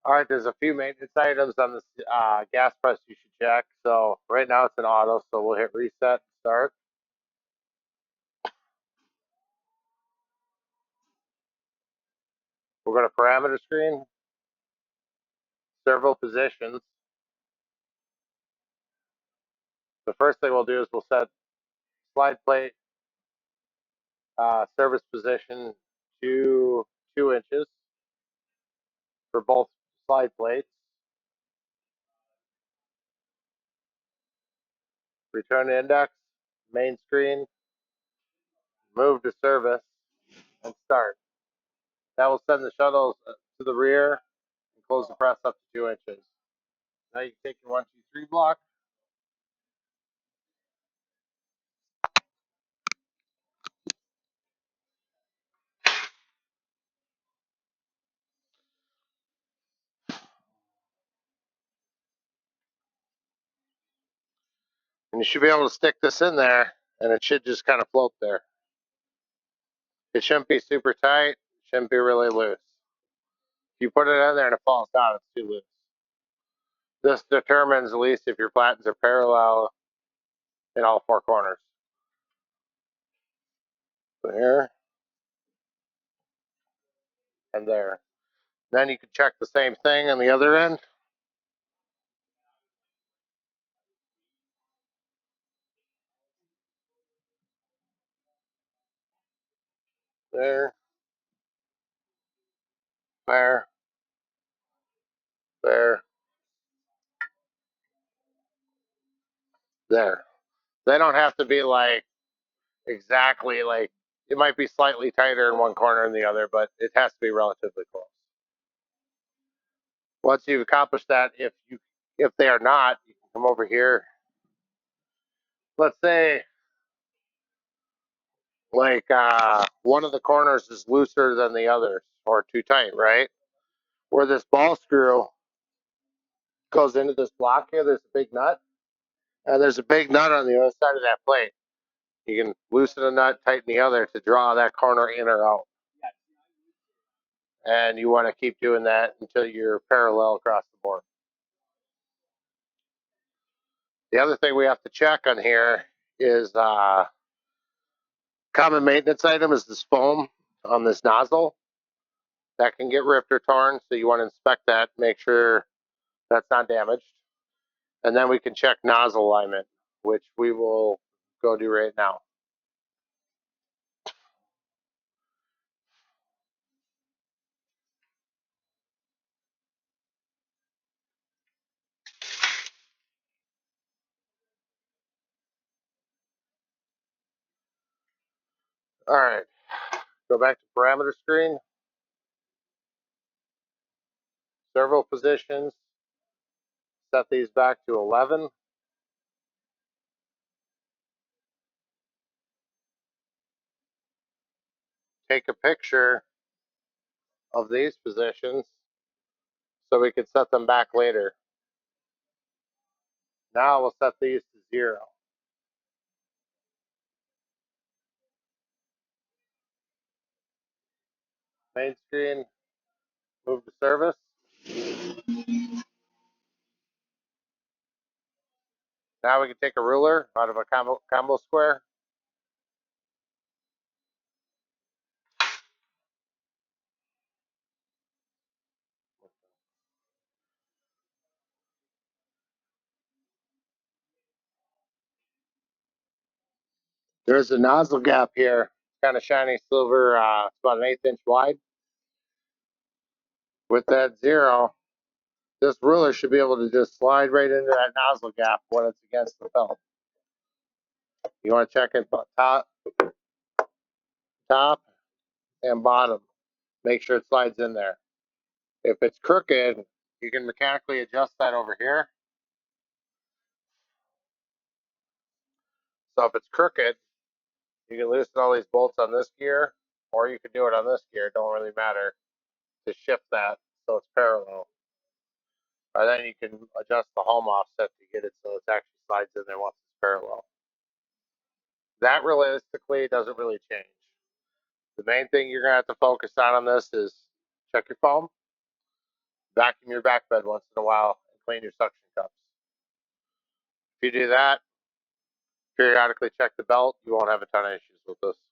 All right, there's a few maintenance items on this gas press you should check. So right now it's an auto, so we'll hit reset and start. We're going to parameter screen, servo positions. The first thing we'll do is we'll set slide plate service position to 2 inches for both slide plates. Return to index, main screen, move to service, and start. That will send the shuttles to the rear and close the press up to 2 inches. Now you can take your 1, 2, 3 block. And you should be able to stick this in there, and it should just kind of float there. It shouldn't be super tight. It shouldn't be really loose. If you put it in there and it falls down, it's too loose. This determines at least if your platens are parallel in all 4 corners. There and there. Then you can check the same thing on the other end. There, there, there, there. They don't have to be like exactly like, it might be slightly tighter in one corner than the other, but it has to be relatively close. Once you've accomplished that, if they are not, you can come over here. Let's say like one of the corners is looser than the others or too tight, right? Where this ball screw goes into this block here, there's a big nut, and there's a big nut on the other side of that plate. You can loosen a nut, tighten the other to draw that corner in or out. And you want to keep doing that until you're parallel across the board. The other thing we have to check on here is common maintenance item is this foam on this nozzle. That can get ripped or torn, so you want to inspect that, make sure that's not damaged. And then we can check nozzle alignment, which we will go do right now. All right, go back to parameter screen, servo positions, set these back to 11. Take a picture of these positions so we can set them back later. Now we'll set these to 0. Main screen, move to service. Now we can take a ruler out of a combo square. There's a nozzle gap here, kind of shiny silver, it's about an 1/8 inch wide. With that 0, this ruler should be able to just slide right into that nozzle gap when it's against the felt. You want to check it top and bottom. Make sure it slides in there. If it's crooked, you can mechanically adjust that over here. So if it's crooked, you can loosen all these bolts on this gear, or you can do it on this gear. It don't really matter to shift that so it's parallel. Or then you can adjust the home offset to get it so it actually slides in there once it's parallel. That realistically doesn't really change. The main thing you're going to have to focus on this is check your foam. vacuum your back bed once in a while and clean your suction cups. If you do that, periodically check the belt, you won't have a ton of issues with this.